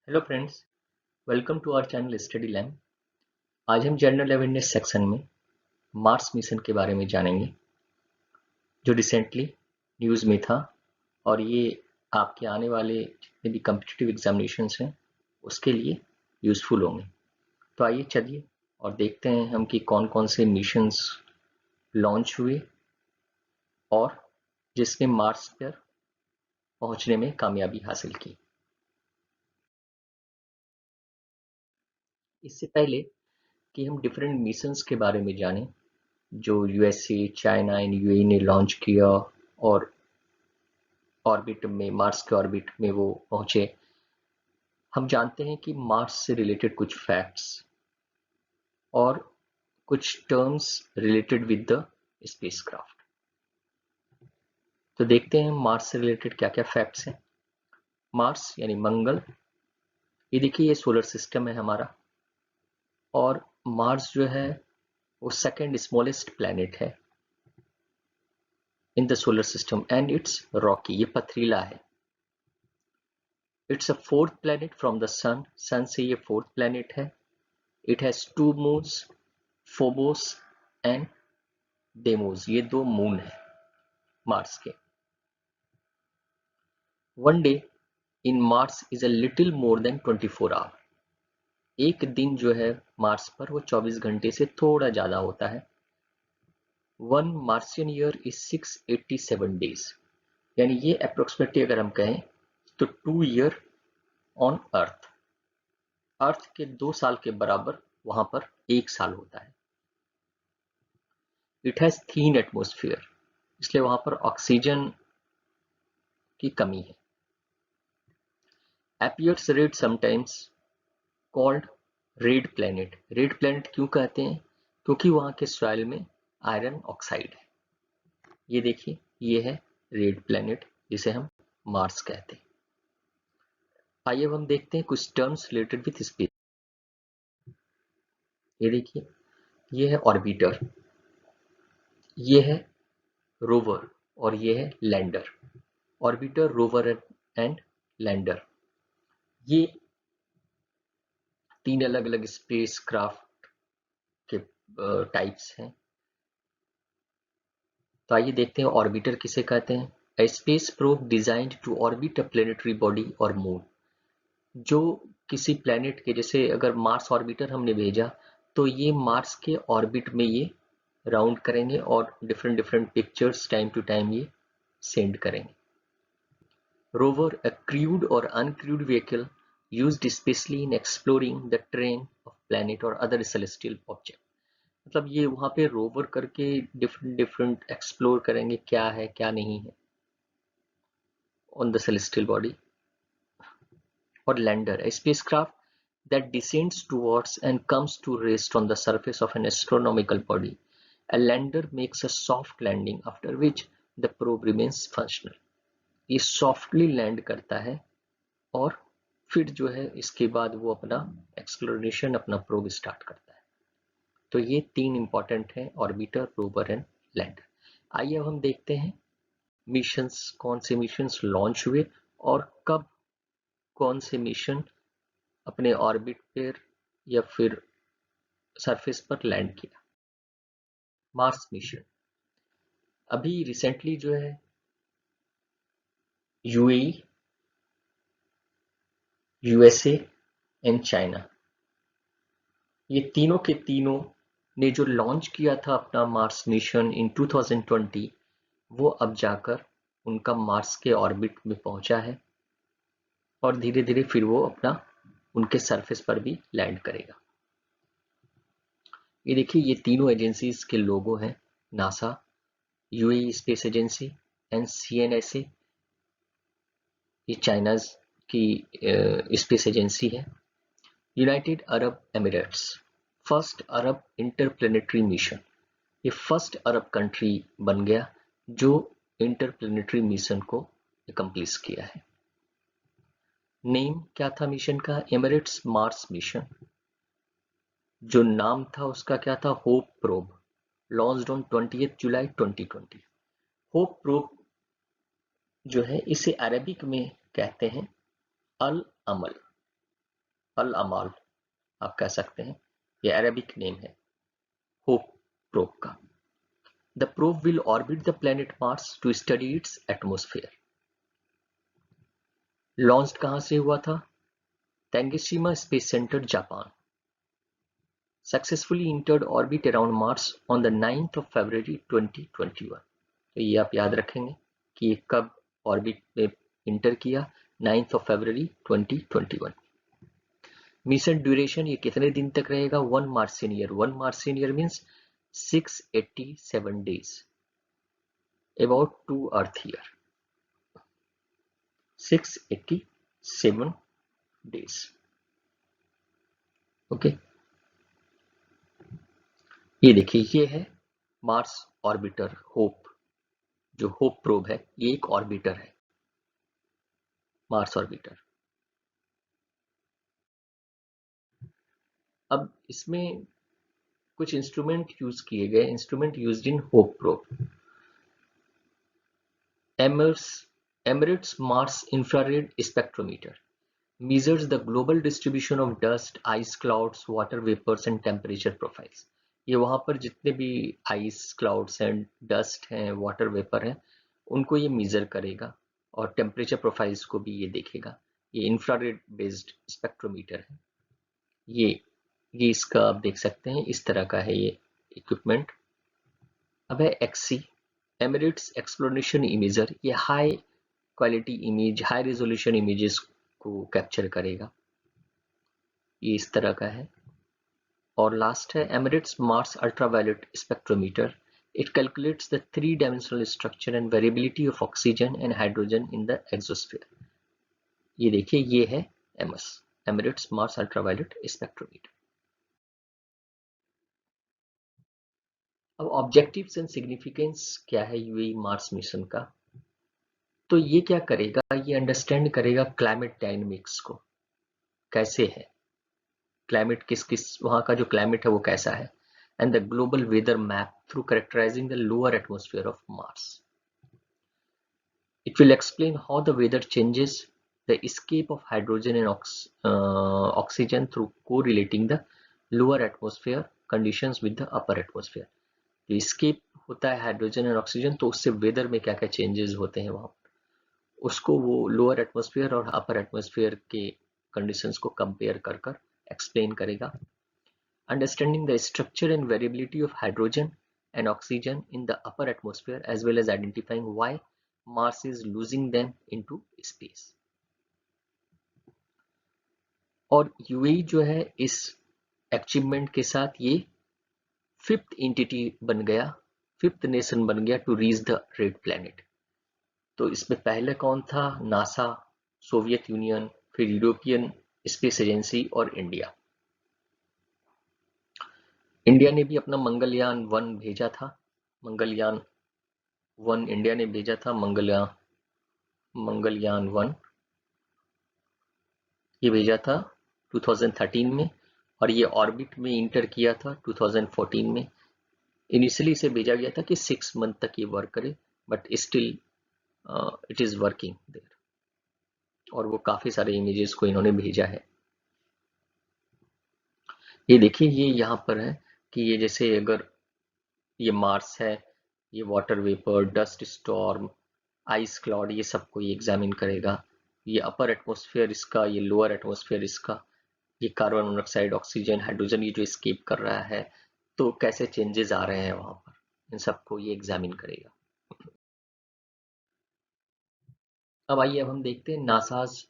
Hello friends, welcome to our channel study lab. आज हम general awareness section में Mars mission के बारे में जानेंगे जो रिसेंटली न्यूज़ में था और ये आपके आने वाले जितने भी कम्पिटिटिव एग्जामिनेशंस हैं उसके लिए यूज़फुल होंगे। तो आइए चलिए और देखते हैं हम कि कौन कौन से मिशंस लॉन्च हुए और जिसने मार्स पर पहुंचने में कामयाबी हासिल की। इससे पहले कि हम डिफरेंट मिशंस के बारे में जानें जो यूएसए, चाइना एंड यूएई ने लॉन्च किया और ऑर्बिट में मार्स के ऑर्बिट में वो पहुंचे, हम जानते हैं कि मार्स से रिलेटेड कुछ फैक्ट्स और कुछ terms related with the spacecraft. तो देखते हैं मार्स से रिलेटेड क्या क्या फैक्ट्स हैं। मार्स यानी मंगल, ये देखिए ये सोलर सिस्टम है हमारा और मार्स जो है वो सेकेंड स्मॉलेस्ट प्लैनेट है in the solar system and it's rocky, ये पथरीला है। It's a fourth planet from the sun, sun से ये फोर्थ प्लैनेट है। It has two moons, Phobos and Deimos, ये दो मून है मार्स के। One day in Mars is a little more than 24 hour, एक दिन जो है मार्स पर वो 24 घंटे से थोड़ा ज्यादा होता है। वन मार्सियन ईयर इज 687 डेज, यानी ये अप्रोक्सीमेटली अगर हम कहें तो 2 ईयर ऑन अर्थ, अर्थ के 2 साल के बराबर वहां पर 1 साल होता है। इट हैज थीन एटमोस्फियर, इसलिए वहां पर ऑक्सीजन की कमी है। appears red sometimes called red planet, red planet क्यों कहते हैं? क्योंकि वहां के सॉइल में आयरन ऑक्साइड है। ये देखिए ये है रेड प्लैनेट जिसे हम मार्स कहते हैं। आइए अब हम देखते हैं कुछ टर्म्स रिलेटेड विथ स्पेस। ये देखिए ये है ऑर्बिटर, ये है रोवर और ये है lander. Orbiter, rover and lander, ये तीन अलग अलग स्पेस क्राफ्ट के टाइप्स हैं। तो आइए देखते हैं ऑर्बिटर किसे कहते हैं। A space probe designed to orbit a planetary body or moon, जो किसी प्लेनेट के, जैसे अगर मार्स ऑर्बिटर हमने भेजा तो ये मार्स के ऑर्बिट में ये राउंड करेंगे और different different pictures time to time ये सेंड करेंगे। Rover, a crewed or uncrewed vehicle used especially in exploring the terrain of planet or other celestial object, मतलब ये वहां पे रोवर करके डिफरेंट डिफरेंट एक्सप्लोर करेंगे क्या है क्या नहीं है ऑन द सेलेस्टियल बॉडी। और lander, a spacecraft that descends towards and comes to rest on the surface of an astronomical body. A lander makes a soft landing after which the probe remains functional. ये softly land करता है और फिर जो है इसके बाद वो अपना एक्सप्लोरेशन, अपना प्रोब स्टार्ट करता है। तो ये तीन इंपॉर्टेंट हैं, ऑर्बिटर, रोवर एंड लैंडर। आइए अब हम देखते हैं मिशंस, कौन से मिशंस लॉन्च हुए और कब कौन से मिशन अपने ऑर्बिट पर या फिर सरफेस पर लैंड किया। मार्स मिशन अभी रिसेंटली जो है यूएई, यूएसए एंड चाइना, ये तीनों के तीनों ने जो लॉन्च किया था अपना मार्स मिशन इन 2020, वो अब जाकर उनका मार्स के ऑर्बिट में पहुंचा है और धीरे धीरे फिर वो अपना उनके सरफेस पर भी लैंड करेगा। ये देखिए ये तीनों एजेंसीज के लोगो हैं, NASA, UAE space agency and CNSA, ये चाइना की स्पेस एजेंसी है। United Arab Emirates, first Arab interplanetary mission, ये फर्स्ट अरब कंट्री बन गया जो इंटरप्लेनेटरी मिशन को अकम्प्लिश किया है। नेम क्या था मिशन का? Emirates Mars mission. जो नाम था उसका क्या था? Hope probe, launched on 20 July 2020। Hope probe जो है इसे अरबिक में कहते हैं अल अमल, अल अमाल आप कह सकते हैं, ये अरेबिक नेम है होप प्रोब का। The probe will orbit the planet Mars to study its atmosphere. Launch कहां से हुआ था? Tanegashima space center, Japan. Successfully entered orbit around Mars on the 9th of February 2021। तो ये आप याद रखेंगे कि ये कब ऑर्बिट में इंटर किया, 9th of February 2021। Mission duration ये कितने दिन तक रहेगा? 1 मार्सियन year. 1 मार्सियन year means 687 days, about 2 earth year, 687 days। Okay, ये देखिए, ये है मार्स ऑर्बिटर होप। जो होप प्रोब है ये एक ऑर्बिटर है, मार्स ऑर्बिटर। अब इसमें कुछ इंस्ट्रूमेंट यूज किए गए, instrument used in hope probe. Emirates Mars Infrared Spectrometer measures the global distribution of dust, ice clouds, water vapors and temperature profiles। ये वहां पर जितने भी आइस क्लाउड्स हैं, डस्ट हैं, वाटर वेपर हैं, उनको ये मेजर करेगा और टेम्परेचर प्रोफाइल्स को भी ये देखेगा। ये इंफ्रारेड बेस्ड स्पेक्ट्रोमीटर है। ये इसका आप देख सकते हैं, इस तरह का है ये इक्विपमेंट। अब है एक्सी, एमिरेट्स एक्सप्लोरेशन इमेजर। ये high quality image, high resolution images को कैप्चर करेगा, ये इस तरह का है। और लास्ट है Emirates Mars ultraviolet spectrometer. It calculates the 3-dimensional structure and variability of oxygen and hydrogen in the exosphere. ये देखिए, ये है एमिरेट्स मार्स अल्ट्रावायलेट स्पेक्ट्रोमीटर। अब ऑब्जेक्टिव्स एंड सिग्निफिकेंस क्या है यूएई मार्स मिशन का? तो ये क्या करेगा, ये अंडरस्टैंड करेगा क्लाइमेट डायनेमिक्स को, कैसे है क्लाइमेट, किस वहां का जो क्लाइमेट है वो कैसा है, and the global weather map through characterising the lower atmosphere of Mars. It will explain how the weather changes, the escape of hydrogen and oxygen through correlating the lower atmosphere conditions with the upper atmosphere. जो escape होता है hydrogen and oxygen, तो उससे weather में क्या क्या changes होते हैं वहां, उसको वो लोअर एटमॉस्फेयर और अपर एटमॉस्फेयर के कंडीशंस को कंपेयर कर कर एक्सप्लेन करेगा। Understanding the structure and variability of hydrogen and oxygen in the upper atmosphere as well as identifying why Mars is losing them into space। और UAE जो है इस अचीवमेंट के साथ ये 5th एंटिटी बन गया, 5th नेशन बन गया to reach the red planet. तो इसमें पहले कौन था? नासा, सोवियत यूनियन, फिर यूरोपियन स्पेस एजेंसी और इंडिया। इंडिया ने भी अपना मंगलयान 1 भेजा था, मंगलयान 1 इंडिया ने भेजा था, मंगलयान 1 ये भेजा था 2013 में, और ये ऑर्बिट में इंटर किया था 2014 में। इनिशियली इसे भेजा गया था कि 6 मंथ तक ये वर्क करे, but still it is working there, और वो काफी सारे इमेजेस को इन्होंने भेजा है। ये देखिए, ये यहाँ पर है कि ये जैसे अगर ये मार्स है, ये water vapour, dust storm, ice cloud, ये सबको ये एग्जामिन करेगा। ये अपर एटमॉस्फेयर इसका, ये लोअर एटमॉस्फेयर इसका, ये कार्बन मोनोऑक्साइड, ऑक्सीजन, हाइड्रोजन, ये जो एस्केप कर रहा है, तो कैसे चेंजेस आ रहे हैं वहां पर, इन सबको ये एग्जामिन करेगा। अब आइए, अब हम देखते हैं नासाज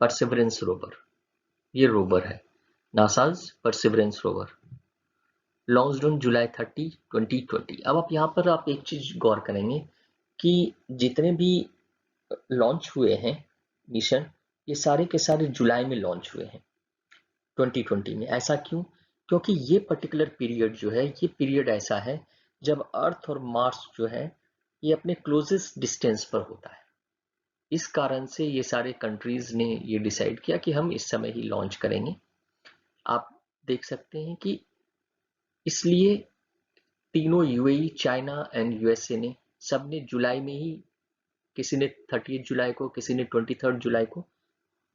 परसिवरेंस रोवर। ये रोवर है NASA's perseverance rover, launched on July 30, 2020। अब आप यहाँ पर आप एक चीज गौर करेंगे कि जितने भी लॉन्च हुए हैं मिशन, ये सारे के सारे जुलाई में लॉन्च हुए हैं 2020 में। ऐसा क्यों? क्योंकि ये पर्टिकुलर पीरियड जो है, ये पीरियड ऐसा है जब अर्थ और मार्स जो है ये अपने क्लोजेस्ट डिस्टेंस पर होता है। इस कारण से ये सारे कंट्रीज ने ये डिसाइड किया कि हम इस समय ही लॉन्च करेंगे। आप देख सकते हैं कि इसलिए तीनों यूएई, चाइना एंड यूएसए ने सबने जुलाई में ही, किसी ने 30 जुलाई को, किसी ने 23 जुलाई को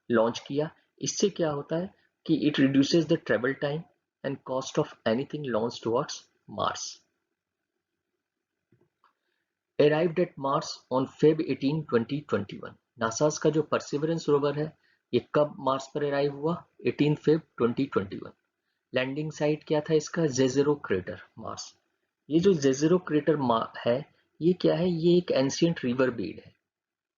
लॉन्च किया। इससे क्या होता है, कि it reduces the travel time and cost of anything launched towards Mars. Arrived at Mars on Feb 18, 2021. NASA का जो परसिवरेंस रोवर है ये कब मार्स पर अराइव हुआ? 18 फेब 2021. लैंडिंग साइट क्या था इसका? Jezero crater, Mars. ये जो जेजेरो क्रेटर है ये क्या है? ये एक एंशिएंट रिवर बेड है,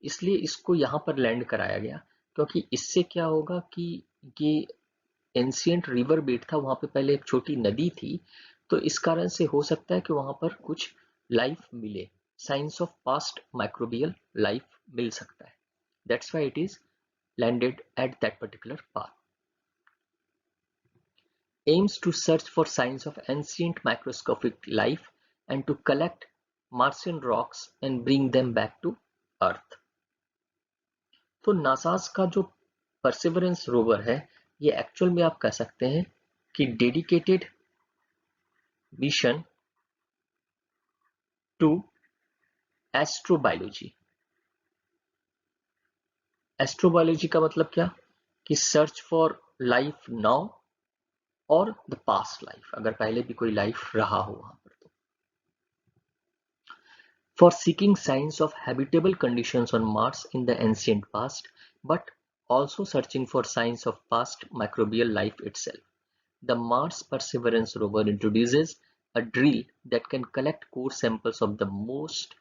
इसलिए इसको यहाँ पर लैंड कराया गया, क्योंकि इससे क्या होगा कि ये एंशिएंट रिवर बेड था, वहां पे पहले एक छोटी नदी थी, तो इस कारण से हो सकता है कि वहां पर कुछ लाइफ मिले, science of past microbial life मिल सकता है। That's why it is landed at that particular path. Aims to search for signs of ancient microscopic life and to collect Martian rocks and bring them back to Earth. तो NASA's का जो perseverance rover है ये actual में आप कह सकते हैं कि dedicated mission to astrobiology. Astrobiology का मतलब क्या? कि सर्च फॉर लाइफ नाउ और द पास्ट लाइफ, अगर पहले भी कोई लाइफ रहा हो वहां पर तो। For seeking signs of habitable conditions on Mars in the ancient past, but also searching for signs of past microbial life itself. The Mars Perseverance rover introduces a drill that can collect core samples of the most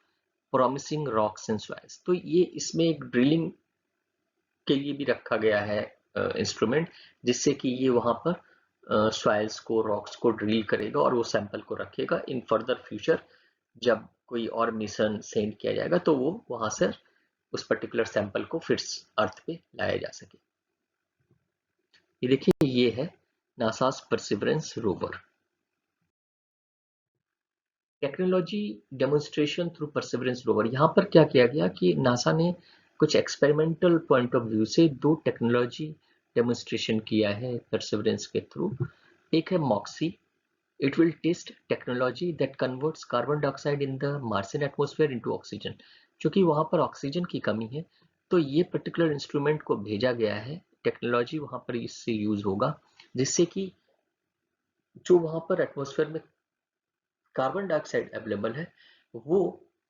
promising rocks and soils. तो ये इसमें एक drilling के लिए भी रखा गया है इंस्ट्रूमेंट, जिससे कि ये वहां पर सॉइल्स को, रॉक्स को ड्रिल करेगा और वो सैंपल को रखेगा। इन फर्दर फ्यूचर जब कोई और मिशन सेंड किया जाएगा तो वो वहां से उस पर्टिकुलर सैंपल को फिर अर्थ पे लाया जा सके। ये देखिए, ये है NASA's perseverance rover. Technology demonstration through perseverance rover. यहाँ पर क्या किया गया कि नासा ने कुछ एक्सपेरिमेंटल पॉइंट ऑफ व्यू से दो टेक्नोलॉजी डेमोन्स्ट्रेशन किया है परसिवरेंस के थ्रू। एक है Moxie, it will test technology that converts carbon dioxide in the Martian atmosphere into oxygen। क्योंकि वहां पर ऑक्सीजन की कमी है तो ये पर्टिकुलर इंस्ट्रूमेंट को भेजा गया है, टेक्नोलॉजी वहां पर इससे यूज होगा, जिससे कि जो वहां पर एटमॉस्फेयर में कार्बन डाइऑक्साइड अवेलेबल है वो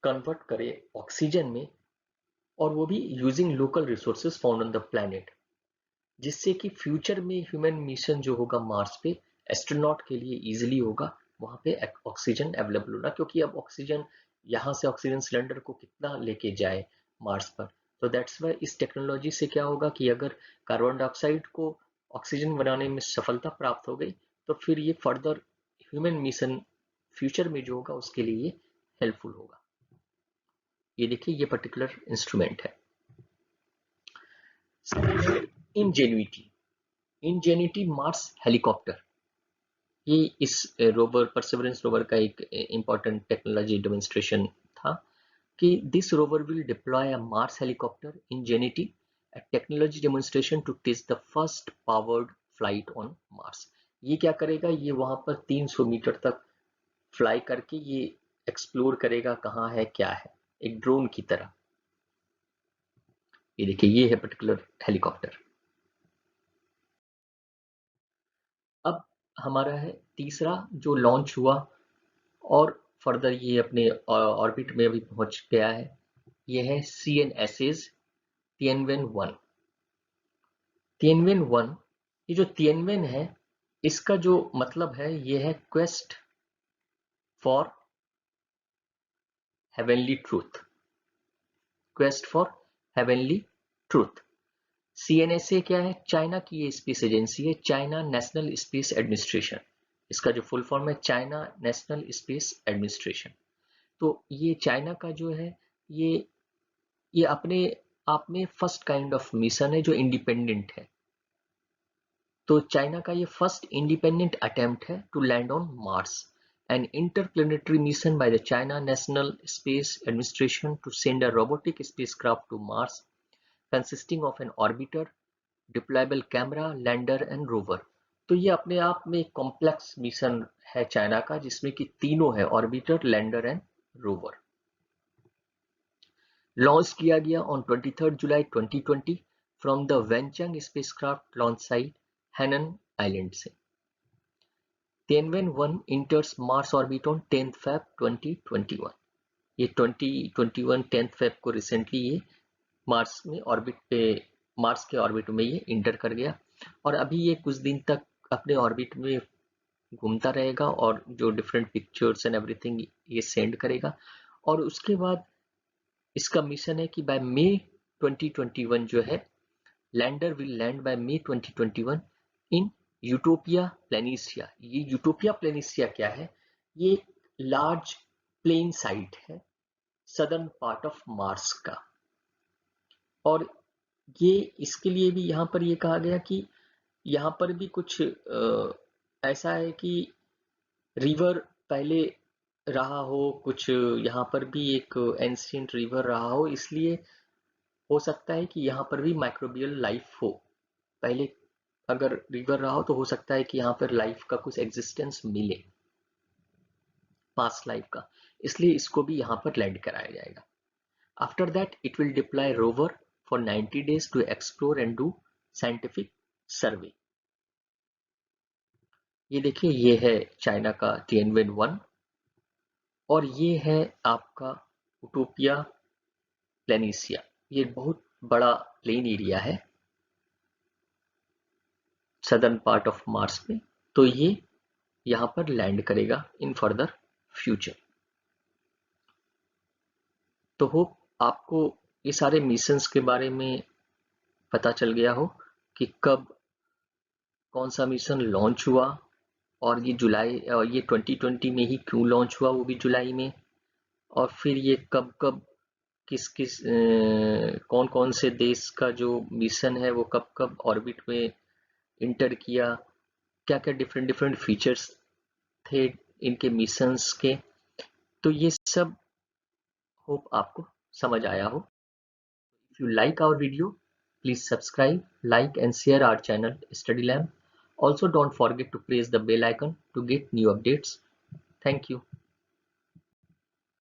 कन्वर्ट करे ऑक्सीजन में, और वो भी using local resources found on the planet, जिससे कि फ्यूचर में ह्यूमन मिशन जो होगा मार्स पे एस्ट्रोनॉट के लिए इजीली होगा वहां पे ऑक्सीजन अवेलेबल होना। क्योंकि अब ऑक्सीजन यहाँ से ऑक्सीजन सिलेंडर को कितना लेके जाए मार्स पर, तो दैट्स वाई इस टेक्नोलॉजी से क्या होगा कि अगर कार्बन डाइऑक्साइड को ऑक्सीजन बनाने में सफलता प्राप्त हो गई तो फिर ये फर्दर ह्यूमन मिशन फ्यूचर में जो होगा उसके लिए हेल्पफुल होगा। ये देखिए, ये पर्टिकुलर इंस्ट्रूमेंट है। इंजेन्युइटी, इंजेन्युइटी मार्स हेलीकॉप्टर, ये इस रोवर परसिवरेंस रोवर का एक इंपॉर्टेंट टेक्नोलॉजी डेमोन्स्ट्रेशन था कि this rover will deploy a Mars helicopter Ingenuity, a technology demonstration to test the first powered flight on Mars। ये क्या करेगा? ये वहां पर 300 मीटर तक फ्लाई करके ये एक्सप्लोर करेगा कहाँ है क्या है, एक ड्रोन की तरह। ये देखिए, ये है पर्टिकुलर हेलीकॉप्टर। अब हमारा है तीसरा जो लॉन्च हुआ और फर्दर ये अपने ऑर्बिट में भी पहुंच गया है, ये है CNSS Tianwen-1। Tianwen-1, ये जो Tianwen है इसका जो मतलब है ये है quest for heavenly truth, quest for heavenly truth. CNSA क्या है? चाइना की ये स्पेस एजेंसी है, चाइना नेशनल स्पेस एडमिनिस्ट्रेशन। इसका जो फुल फॉर्म है चाइना नेशनल स्पेस एडमिनिस्ट्रेशन। तो ये चाइना का जो है ये अपने आप में फर्स्ट काइंड ऑफ मिशन है जो इंडिपेंडेंट है। तो चाइना का ये फर्स्ट इंडिपेंडेंट अटेम्प्ट है to land on Mars, an interplanetary mission by the China National Space Administration to send a robotic spacecraft to Mars consisting of an orbiter, deployable camera, lander and rover. तो ये अपने आप में एक complex mission है China का, जिसमें कि तीनों है, orbiter, lander and rover. Launch किया गया on 23 July 2020 from the Wenchang spacecraft launch site Hainan island से। Tianwen-1 enters Mars orbit on 10th Feb 2021। ये 2021 10th Feb को रिसेंटली ये मार्स के ऑर्बिट में ये इंटर कर गया और अभी ये कुछ दिन तक अपने ऑर्बिट में घूमता रहेगा और जो डिफरेंट पिक्चर्स एंड एवरीथिंग ये सेंड करेगा। और उसके बाद इसका मिशन है कि बाय मई 2021 जो है lander will land by May 2021 in Utopia Planitia. ये यूटोपिया प्लेनिसिया क्या है? ये एक लार्ज प्लेन साइट है सदर्न पार्ट ऑफ मार्स का। और ये इसके लिए भी यहाँ पर ये कहा गया कि यहाँ पर भी कुछ ऐसा है कि रिवर पहले रहा हो, कुछ यहाँ पर भी एक एंशिएंट रिवर रहा हो, इसलिए हो सकता है कि यहाँ पर भी माइक्रोबियल लाइफ हो। पहले अगर रिवर रहा हो तो हो सकता है कि यहाँ पर लाइफ का कुछ एग्जिस्टेंस मिले, पास्ट लाइफ का, इसलिए इसको भी यहाँ पर लैंड कराया जाएगा। After that it will deploy rover for 90 days to explore and do scientific survey. ये देखिए, ये है चाइना का Tianwen-1 और ये है आपका यूटोपिया प्लेनिसिया। ये बहुत बड़ा प्लेन एरिया है सदर्न पार्ट ऑफ मार्स में, तो ये यहाँ पर लैंड करेगा इन फर्दर फ्यूचर। तो होप आपको ये सारे मिशंस के बारे में पता चल गया हो कि कब कौन सा मिशन लॉन्च हुआ और ये ये 2020 में ही क्यों लॉन्च हुआ, वो भी जुलाई में, और फिर ये कब कब किस किस कौन कौन से देश का जो मिशन है वो कब कब ऑर्बिट में इंटर किया, क्या क्या डिफरेंट डिफरेंट फीचर्स थे इनके मिशंस के। तो ये सब होप आपको समझ आया हो। If you like our video, please subscribe, like and share our channel StudyLab. Also don't forget to press the bell icon to get new updates. Thank you.